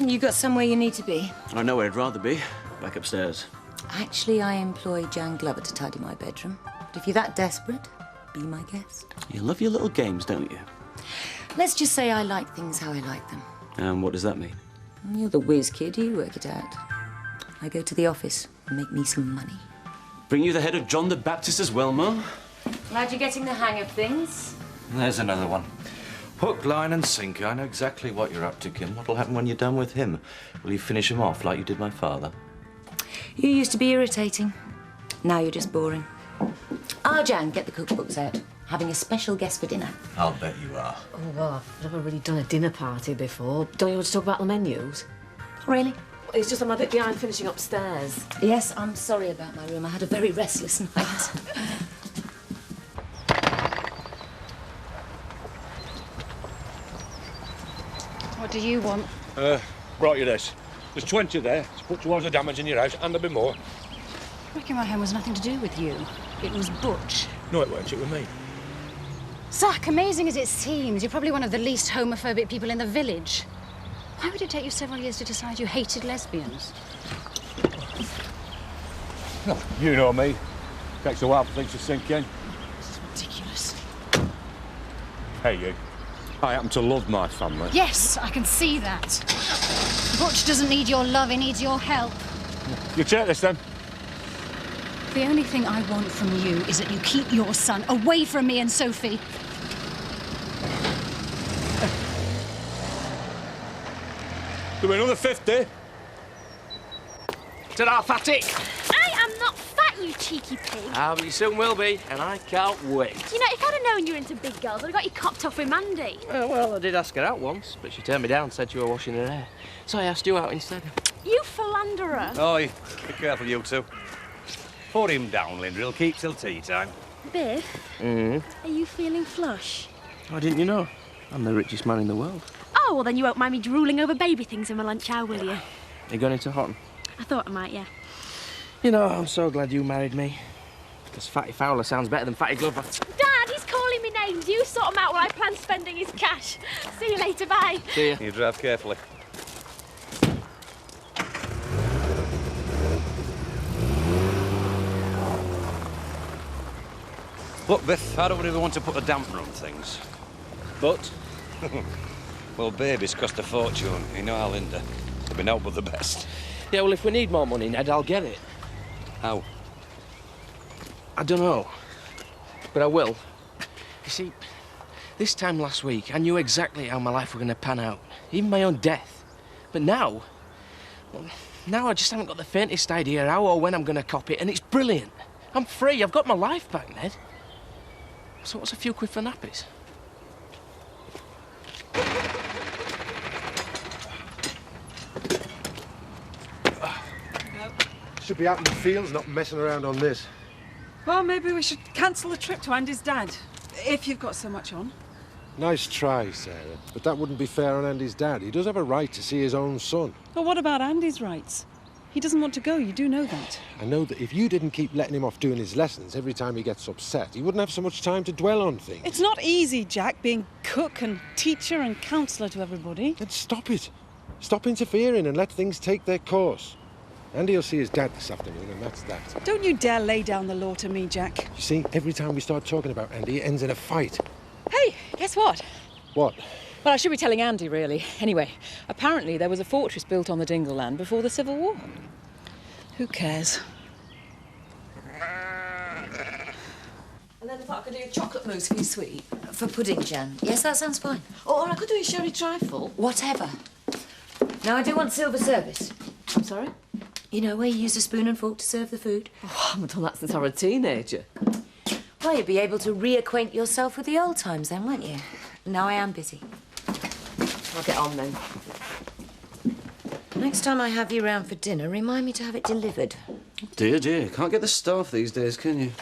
You got somewhere you need to be? I know where I'd rather be. Back upstairs. Actually, I employ Jan Glover to tidy my bedroom. But if you're that desperate, be my guest. You love your little games, don't you? Let's just say I like things how I like them. And what does that mean? You're the whiz kid, you work it out. I go to the office and make me some money. Bring you the head of John the Baptist as well, Mum? Glad you're getting the hang of things. There's another one. Hook, line and sinker. I know exactly what you're up to, Kim. What'll happen when you're done with him? Will you finish him off like you did my father? You used to be irritating. Now you're just boring. Jan, get the cookbooks out. Having a special guest for dinner. I'll bet you are. Oh, well, I've never really done a dinner party before. Don't you want to talk about the menus? Really? It's just I'm a bit behind finishing upstairs. Yes, I'm sorry about my room. I had a very restless night. What do you want? Brought you this. There's 20 there to put towards the damage in your house, and there'll be more. Wrecking my home was nothing to do with you. It was Butch. No, it weren't. It was me. Zach, amazing as it seems, you're probably one of the least homophobic people in the village. Why would it take you several years to decide you hated lesbians? No, you know me. Takes a while for things to sink in. This is ridiculous. Hey, you. I happen to love my family. Yes, I can see that. Butch doesn't need your love, he needs your help. You take this, then. The only thing I want from you is that you keep your son away from me and Sophie. There'll be another 50. Ta-da, fatty! I am not fat, you cheeky pig. Ah, but you soon will be, and I can't wait. You know, if I'd have known you were into big girls, I'd have got you copped off with Mandy. Well, I did ask her out once, but she turned me down and said you were washing her hair. So I asked you out instead. You philanderer. Oh, be careful, you two. Put him down, Linda. He'll keep till tea time. Biff, Mm-hmm. are you feeling flush? Why didn't you know? I'm the richest man in the world. Oh, well, then you won't mind me drooling over baby things in my lunch hour, will you? You going into Houghton? I thought I might, yeah. You know, I'm so glad you married me. Because Fatty Fowler sounds better than Fatty Glover. Dad, he's calling me names. You sort him out while I plan spending his cash. See you later, bye. See ya. You drive carefully. Look, Biff, I don't really want to put a damper on things. But, well, babies cost a fortune. You know how, Linda? They've been out but the best. Yeah, well, if we need more money, Ned, I'll get it. How? I don't know. But I will. You see, this time last week, I knew exactly how my life was going to pan out. Even my own death. But now... Well, now I just haven't got the faintest idea how or when I'm going to cop it, and it's brilliant. I'm free. I've got my life back, Ned. So what's a few quid for nappies? Should be out in the fields, not messing around on this. Well, maybe we should cancel the trip to Andy's dad, if you've got so much on. Nice try, Sarah. But that wouldn't be fair on Andy's dad. He does have a right to see his own son. But what about Andy's rights? He doesn't want to go, you do know that. I know that if you didn't keep letting him off doing his lessons every time he gets upset, he wouldn't have so much time to dwell on things. It's not easy, Jack, being cook and teacher and counsellor to everybody. Then stop it. Stop interfering and let things take their course. Andy will see his dad this afternoon, and that's that. Don't you dare lay down the law to me, Jack. You see, every time we start talking about Andy, it ends in a fight. Hey, guess what? What? Well, I should be telling Andy, really. Anyway, apparently there was a fortress built on the Dingle land before the Civil War. Who cares? And then if I could do chocolate mousse for your sweet. For pudding, Jan. Yes, that sounds fine. Or I could do a sherry trifle. Whatever. Now, I do want silver service. I'm sorry? You know, where you use a spoon and fork to serve the food. Oh, I haven't done that since I was a teenager. Well, you'd be able to reacquaint yourself with the old times then, won't you? Now I am busy. I'll get on then. Next time I have you round for dinner, remind me to have it delivered. Dear, dear. Can't get the staff these days, can you?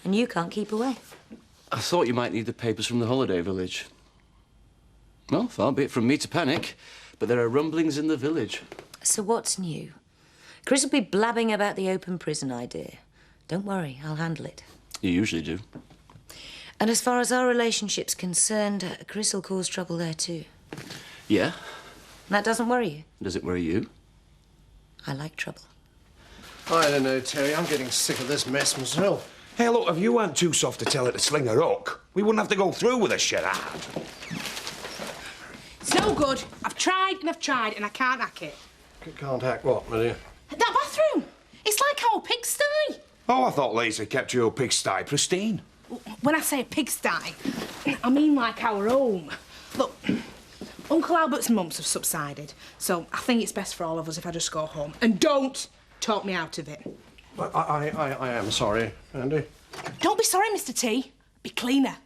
And you can't keep away. I thought you might need the papers from the holiday village. Well, far be it from me to panic, but there are rumblings in the village. So what's new? Chris will be blabbing about the open prison idea. Don't worry, I'll handle it. You usually do. And as far as our relationship's concerned, Chris will cause trouble there too. Yeah? That doesn't worry you? Does it worry you? I like trouble. I don't know, Terry. I'm getting sick of this mess myself. Hey, look, if you weren't too soft to tell her to sling her hook, we wouldn't have to go through with a charade. It's no good. I've tried and I can't hack it. Can't hack what, my dear? That bathroom! It's like our pigsty. Oh, I thought Lisa kept your pigsty pristine. When I say a pigsty, I mean like our home. Look, Uncle Albert's mumps have subsided, so I think it's best for all of us if I just go home. And don't talk me out of it. I am sorry, Andy. Don't be sorry, Mr. T. Be cleaner.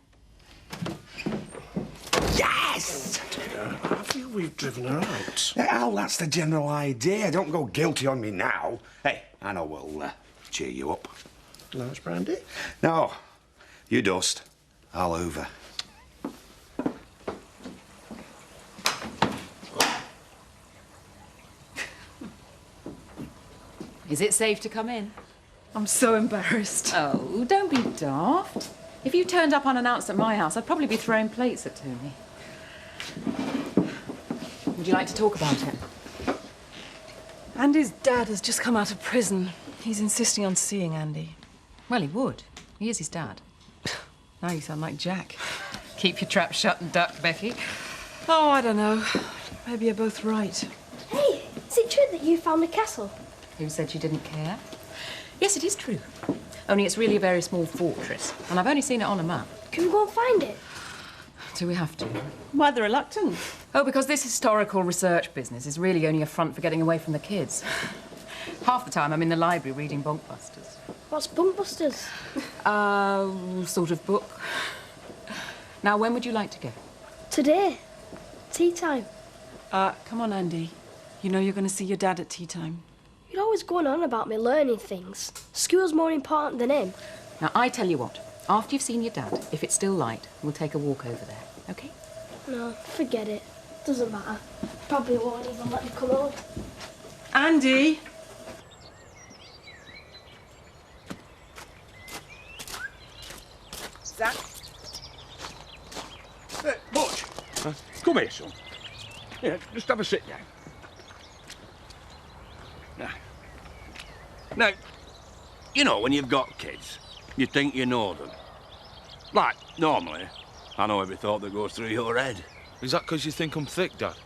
Yes! I feel we've driven her out. Al, that's the general idea. Don't go guilty on me now. Hey, I know we'll cheer you up. Large brandy? No, you dust. I'll hoover. Is it safe to come in? I'm so embarrassed. Oh, don't be daft. If you turned up unannounced at my house, I'd probably be throwing plates at Tony. Would you like to talk about it? Andy's dad has just come out of prison. He's insisting on seeing Andy. Well, he would. He is his dad. Now you sound like Jack. Keep your trap shut and duck, Becky. Oh, I don't know. Maybe you're both right. Hey, is it true that you found the castle? Who said you didn't care? Yes, it is true. Only it's really a very small fortress, and I've only seen it on a map. Can we go and find it? Do we have to? Why the reluctance? Oh, because this historical research business is really only a front for getting away from the kids. Half the time I'm in the library reading Bunkbusters. What's Bunkbusters? Sort of book. Now, when would you like to go? Today. Tea time. Come on, Andy. You know you're going to see your dad at tea time. You're always going on about me learning things. School's more important than him. Now, I tell you what. After you've seen your dad, if it's still light, we'll take a walk over there, OK? No, forget it. Doesn't matter. Probably won't even let me come home. Andy! Zach? Hey, Butch, come here, son. Yeah, just have a sit down. Now, you know, when you've got kids, you think you know them. Like, normally, I know every thought that goes through your head. Is that because you think I'm thick, Dad?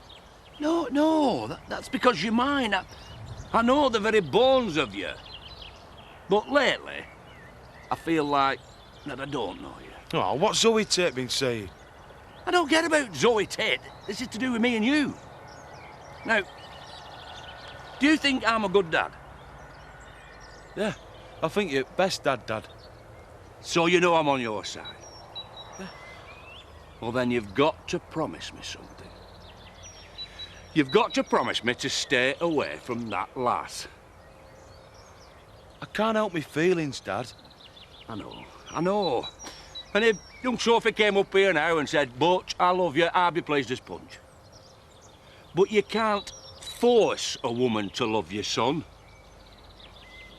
No, that's because you're mine. I know the very bones of you. But lately, I feel like that I don't know you. Oh, what's Zoe Tate been saying? I don't care about Zoe Tate. This is to do with me and you. Now, do you think I'm a good dad? Yeah, I think you're best Dad. So you know I'm on your side? Yeah. Well, then you've got to promise me something. You've got to promise me to stay away from that lass. I can't help me feelings, Dad. I know. And if young Sophie came up here now and said, Butch, I love you, I'd be pleased as punch. But you can't force a woman to love your son.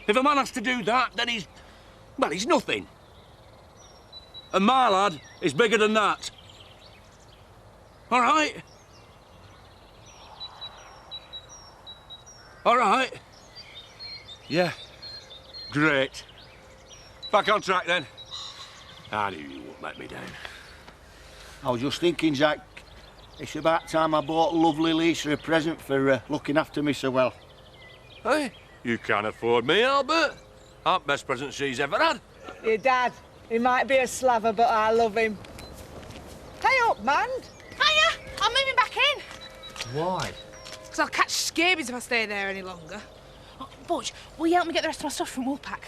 If a man has to do that, then he's nothing. And my lad is bigger than that. All right? All right? Yeah. Great. Back on track, then. I knew you wouldn't let me down. I was just thinking, Jack, it's about time I bought lovely Lisa a present for looking after me so well. Hey, you can't afford me, Albert. I'm the best present she's ever had. Your dad, he might be a slaver, but I love him. Hey up, man. Hiya! I'm moving back in. Why? Because I'll catch scabies if I stay there any longer. Oh, Butch, will you help me get the rest of my stuff from Woolpack?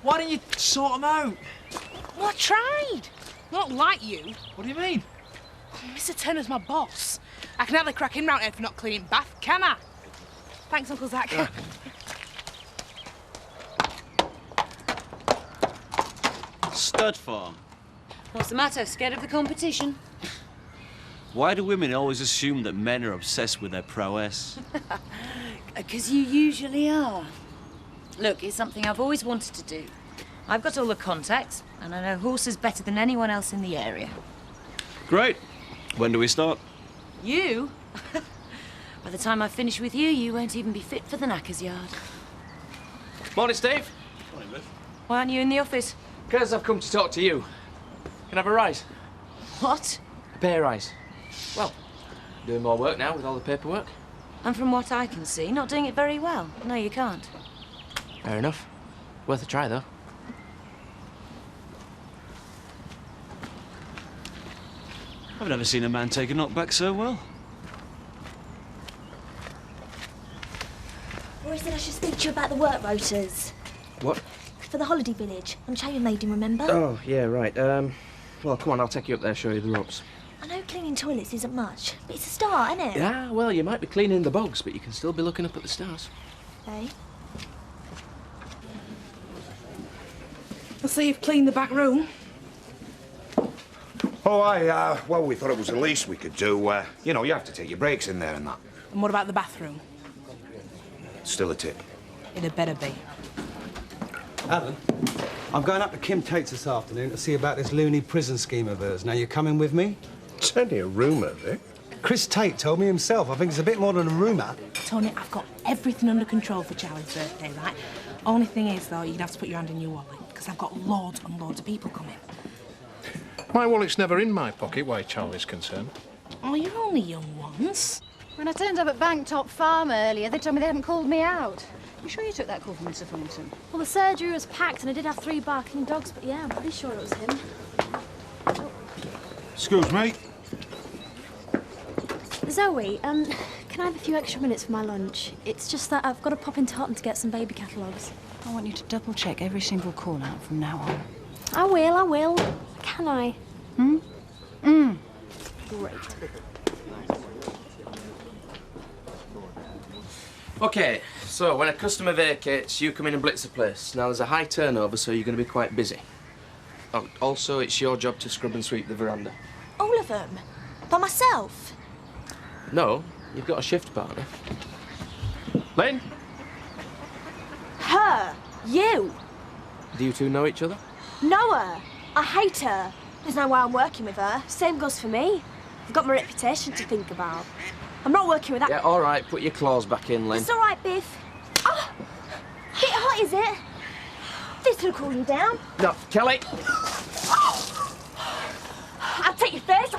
Why don't you sort them out? Well, I tried. Not like you. What do you mean? Mr. Turner's my boss. I can hardly crack him round here for not cleaning bath, can I? Thanks, Uncle Zach. Stud farm. What's the matter? Scared of the competition? Why do women always assume that men are obsessed with their prowess? Because you usually are. Look, it's something I've always wanted to do. I've got all the contacts, and I know horses better than anyone else in the area. Great. When do we start? You? By the time I finish with you, you won't even be fit for the knacker's yard. Morning, Steve. Morning, Biff. Why aren't you in the office? Because I've come to talk to you. Can I have a rise? What? A pay rise. Well, doing more work now with all the paperwork. And from what I can see, not doing it very well. No, you can't. Fair enough. Worth a try, though. I've never seen a man take a knockback so well. Roy said I should speak to you about the work rotors. What? For the holiday village. I'm sure you made him, remember? Oh, yeah, right. Well, come on, I'll take you up there, show you the ropes. I know cleaning toilets isn't much, but it's a start, isn't it? Yeah, well, you might be cleaning the bogs, but you can still be looking up at the stars. Eh? I see you've cleaned the back room. Oh, well, we thought it was the least we could do. You know, you have to take your breaks in there and that. And what about the bathroom? Still a tip. It had better be. Alan, I'm going up to Kim Tate's this afternoon to see about this loony prison scheme of hers. Now, you coming with me? It's only a rumour, Vic. Chris Tate told me himself. I think it's a bit more than a rumour. Tony, I've got everything under control for Charlie's birthday, right? Only thing is, though, you'd have to put your hand in your wallet, because I've got loads and loads of people coming. My wallet's never in my pocket, where Charlie's concerned. Oh, you're only young ones. When I turned up at Banktop Farm earlier, they told me they hadn't called me out. You sure you took that call from Mr. Thornton? Well, the surgery was packed and I did have 3 barking dogs, but yeah, I'm pretty sure it was him. Excuse me? Zoe, can I have a few extra minutes for my lunch? It's just that I've got to pop into Hotton to get some baby catalogues. I want you to double-check every single call out from now on. I will. Can I? Great. OK, so when a customer vacates, you come in and blitz the place. Now, there's a high turnover, so you're going to be quite busy. Oh, also, it's your job to scrub and sweep the veranda. All of them? By myself? No, you've got a shift partner. Lynn? Her? You? Do you two know each other? Know her? I hate her. There's no way I'm working with her. Same goes for me. I've got my reputation to think about. I'm not working with that. Yeah, all right, put your claws back in, Lynn. It's all right, Biff. Oh, bit hot, is it? This will cool you down. No, Kelly. I'll take your face.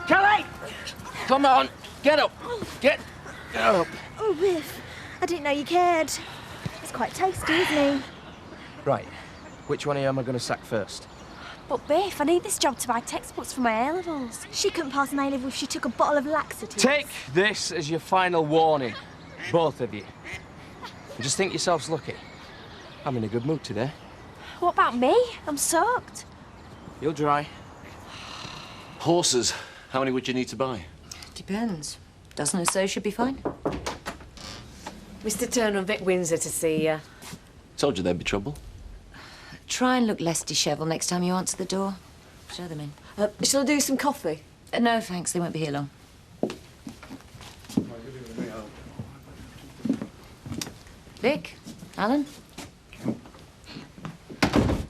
Kelly! Come on, get up. Get up. Oh, Biff, I didn't know you cared. It's quite tasty, isn't he? Right, which one of you am I going to sack first? But, Biff, I need this job to buy textbooks for my A-levels. She couldn't pass an A-level if she took a bottle of laxatives. Take this as your final warning, both of you. And just think yourselves lucky. I'm in a good mood today. What about me? I'm soaked. You'll dry. Horses. How many would you need to buy? Depends. Dozen or so should be fine. Mr. Turner and Vic Windsor to see you. Told you there'd be trouble. Try and look less dishevelled next time you answer the door. Show them in. Shall I do some coffee? No, thanks. They won't be here long. Vic? Alan?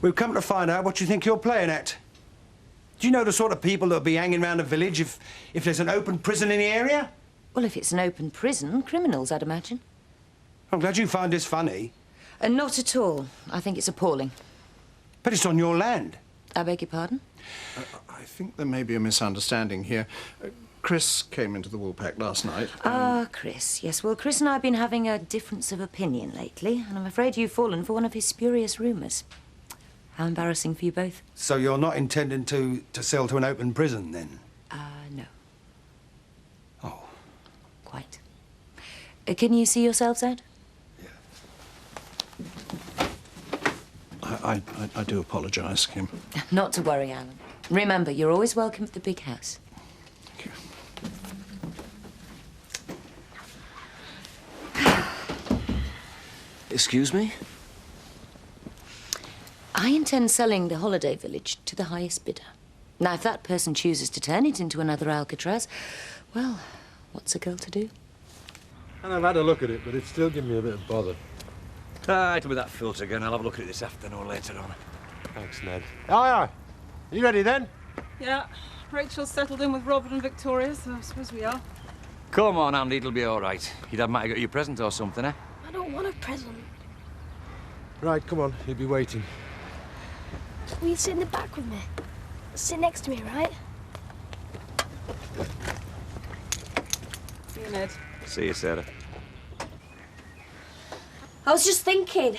We've come to find out what you think you're playing at. Do you know the sort of people that'll be hanging around the village if there's an open prison in the area? Well, if it's an open prison, criminals, I'd imagine. I'm glad you find this funny. Not at all. I think it's appalling. But it's on your land. I beg your pardon? I think there may be a misunderstanding here. Chris came into the Woolpack last night. Chris. Yes, well, Chris and I have been having a difference of opinion lately, and I'm afraid you've fallen for one of his spurious rumours. How embarrassing for you both. So you're not intending to sell to an open prison, then? No. Oh. Quite. Can you see yourselves out? I do apologise, Kim. Not to worry, Alan. Remember, you're always welcome at the big house. Thank you. Excuse me? I intend selling the holiday village to the highest bidder. Now, if that person chooses to turn it into another Alcatraz, well, what's a girl to do? And I've had a look at it, but it's still giving me a bit of bother. It'll be that filter again. I'll have a look at it this afternoon or later on. Thanks, Ned. Aye, aye. Are you ready then? Yeah. Rachel's settled in with Robert and Victoria, so I suppose we are. Come on, Andy, it'll be all right. Your dad might have got you a present or something, eh? I don't want a present. Right, come on. He'll be waiting. Will you sit in the back with me? Sit next to me, right? See you, Ned. See you, Sarah. I was just thinking,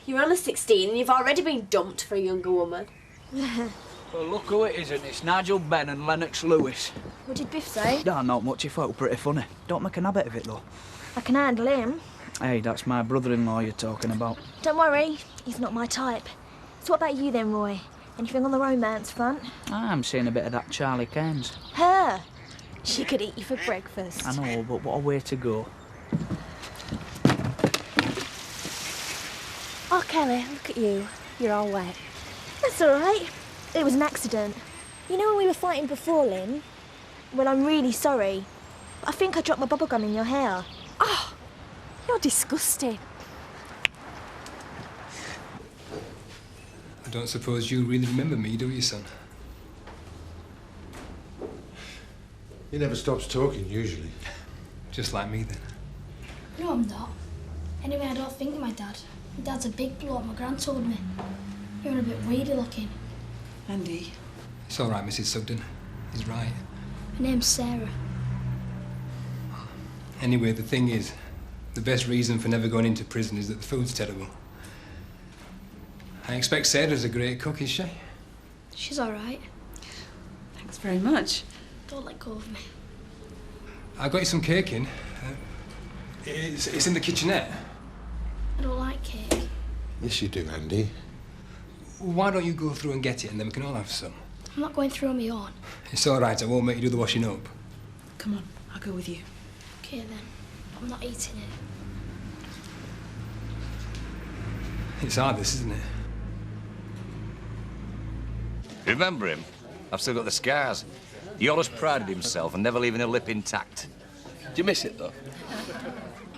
you're only 16 and you've already been dumped for a younger woman. Well, look who it isn't. It's Nigel Benn and Lennox Lewis. What did Biff say? Nah, not much. He thought pretty funny. Don't make an habit of it, though. I can handle him. Hey, that's my brother-in-law you're talking about. Don't worry, he's not my type. So what about you then, Roy? Anything on the romance front? I'm seeing a bit of that Charlie Cairns. Her? She could eat you for breakfast. I know, but what a way to go. Oh, Kelly, look at you. You're all wet. That's all right. It was an accident. You know when we were fighting before, Lynn? Well, I'm really sorry. But I think I dropped my bubblegum in your hair. Oh, you're disgusting. I don't suppose you really remember me, do you, son? He never stops talking, usually. Just like me, then. No, I'm not. Anyway, I don't think my dad. My dad's a big bloke, my gran told me. You're a bit weedy looking. Andy. It's all right, Mrs. Sugden. He's right. My name's Sarah. Anyway, the thing is, the best reason for never going into prison is that the food's terrible. I expect Sarah's a great cook, is she? She's all right. Thanks very much. Don't let go of me. I got you some cake in. It's in the kitchenette. I don't like cake. Yes, you do, Andy. Why don't you go through and get it, and then we can all have some? I'm not going through on my own. It's all right. I won't make you do the washing up. Come on, I'll go with you. Okay, then. I'm not eating it. It's hard, this, isn't it? Remember him? I've still got the scars. He always prided himself and never leaving a lip intact. Do you miss it, though?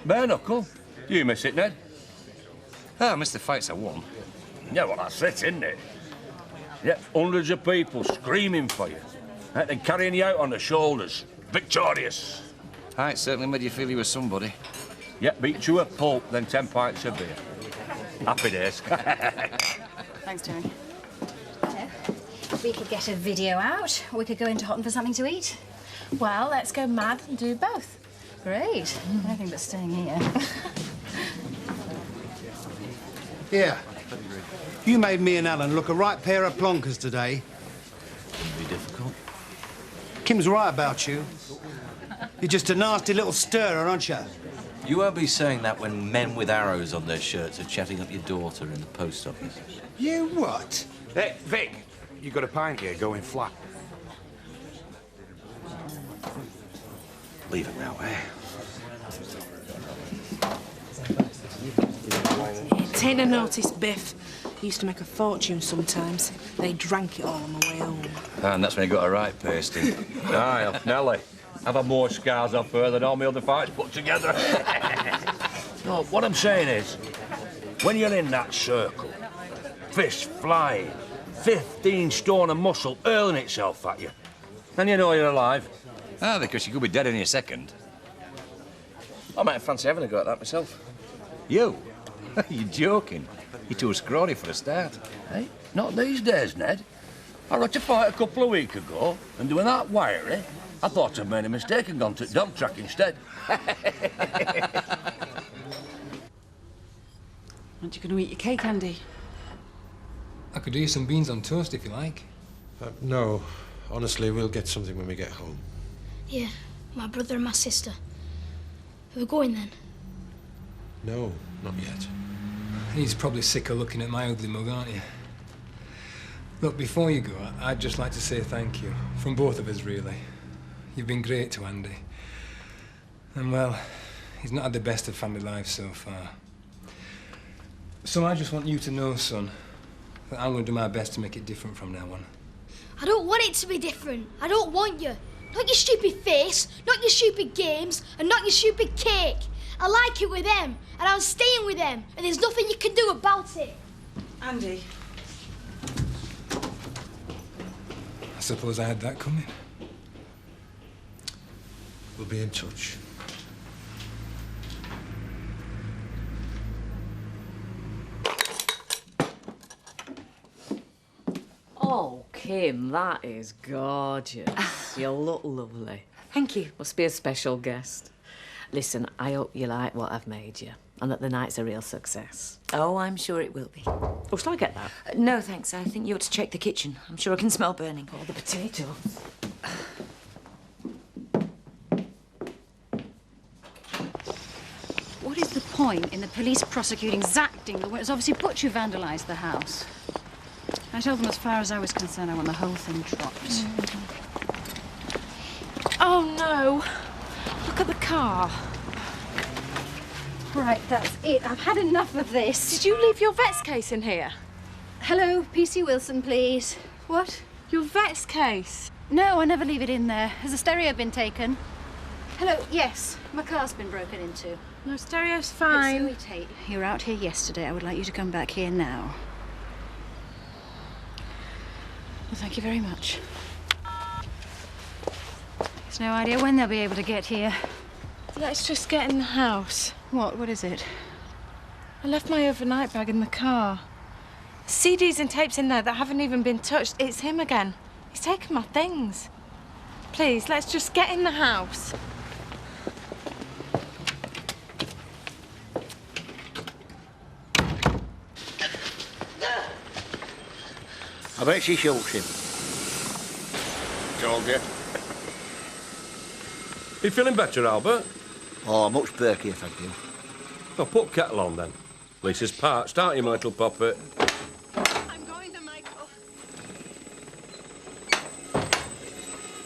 Bare knuckle. Do you miss it, Ned? Ah, I missed the fights I won. Yeah, well, that's it, isn't it? Yeah, hundreds of people screaming for you. And then carrying you out on their shoulders. Victorious. Ah, it certainly made you feel you were somebody. Yeah, beat you a pulp, then 10 pints of beer. Happy days. Thanks, Tony. We could get a video out, or we could go into Houghton for something to eat. Well, let's go mad and do both. Great. Anything but staying here. Here. You made me and Alan look a right pair of plonkers today. Be difficult. Kim's right about you. You're just a nasty little stirrer, aren't you? You won't be saying that when men with arrows on their shirts are chatting up your daughter in the post office. You what? Hey, Vic, you got a pint here going flat. Leave it now, eh? Take no notice, Biff. He used to make a fortune sometimes. They drank it all on the way home. And that's when he got a right pasting. Aye, Nelly. I've had more scars off her than all my other fights put together. No, what I'm saying is, when you're in that circle, fists flying, 15 stone of muscle hurling itself at you, then you know you're alive. Ah, because you could be dead any second. I might fancy having a go at that myself. You? You're joking. You're too scrawny for a start. Hey, not these days, Ned. I had to fight a couple of weeks ago, and doing that wiry, I thought I'd made a mistake and gone to dog track instead. Aren't you going to eat your cake, Andy? I could do you some beans on toast if you like. No. Honestly, we'll get something when we get home. Yeah, my brother and my sister. Are we going then? No, not yet. He's probably sick of looking at my ugly mug, aren't you? Look, before you go, I'd just like to say thank you. From both of us, really. You've been great to Andy. And, well, he's not had the best of family life so far. So I just want you to know, son, that I'm going to do my best to make it different from now on. I don't want it to be different. I don't want you. Not your stupid face, not your stupid games, and not your stupid cake. I like it with them, and I'm staying with them, and there's nothing you can do about it. Andy. I suppose I had that coming. We'll be in touch. Oh, Kim, that is gorgeous. You look lovely. Thank you. Must be a special guest. Listen, I hope you like what I've made you and that the night's a real success. Oh, I'm sure it will be. Oh, shall I get that? No, thanks. I think you ought to check the kitchen. I'm sure I can smell burning. Oh, the potatoes. What is the point in the police prosecuting Zach Dingle when it's obviously Butch who vandalised the house? I told them as far as I was concerned, I want the whole thing dropped. Oh no! Look at the car. Right, that's it. I've had enough of this. Did you leave your vet's case in here? Hello, PC Wilson, please. What? Your vet's case? No, I never leave it in there. Has the stereo been taken? Hello, yes. My car's been broken into. No, stereo's fine. Zoe Tate, you were out here yesterday. I would like you to come back here now. Well, thank you very much. There's no idea when they'll be able to get here. Let's just get in the house. What? What is it? I left my overnight bag in the car. CDs and tapes in there that haven't even been touched. It's him again. He's taken my things. Please, let's just get in the house. I bet she shoots him. Told you. You feeling better, Albert? Oh, much perkier, thank you. Well, put kettle on then. Lisa's parched, aren't you, my little puppet? I'm going to Michael.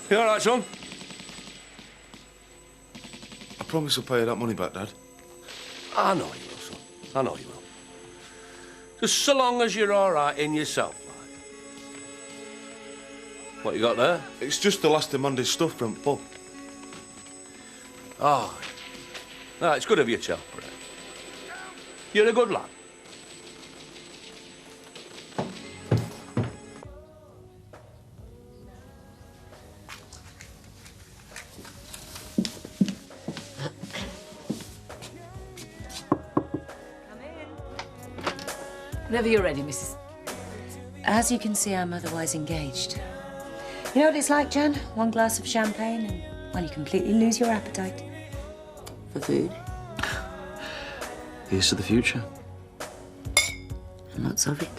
You all right, son? I promise I'll pay you that money back, Dad. I know you will, son. I know you will. Just so long as you're all right in yourself, like. What you got there? It's just the last of Monday's stuff from the pub. Oh. No, it's good of you to help, Brett. You're a good lad. Whenever you're ready, Mrs. As you can see, I'm otherwise engaged. You know what it's like, Jan? One glass of champagne and, well, you completely lose your appetite. For food? Here's to the future. And lots of it.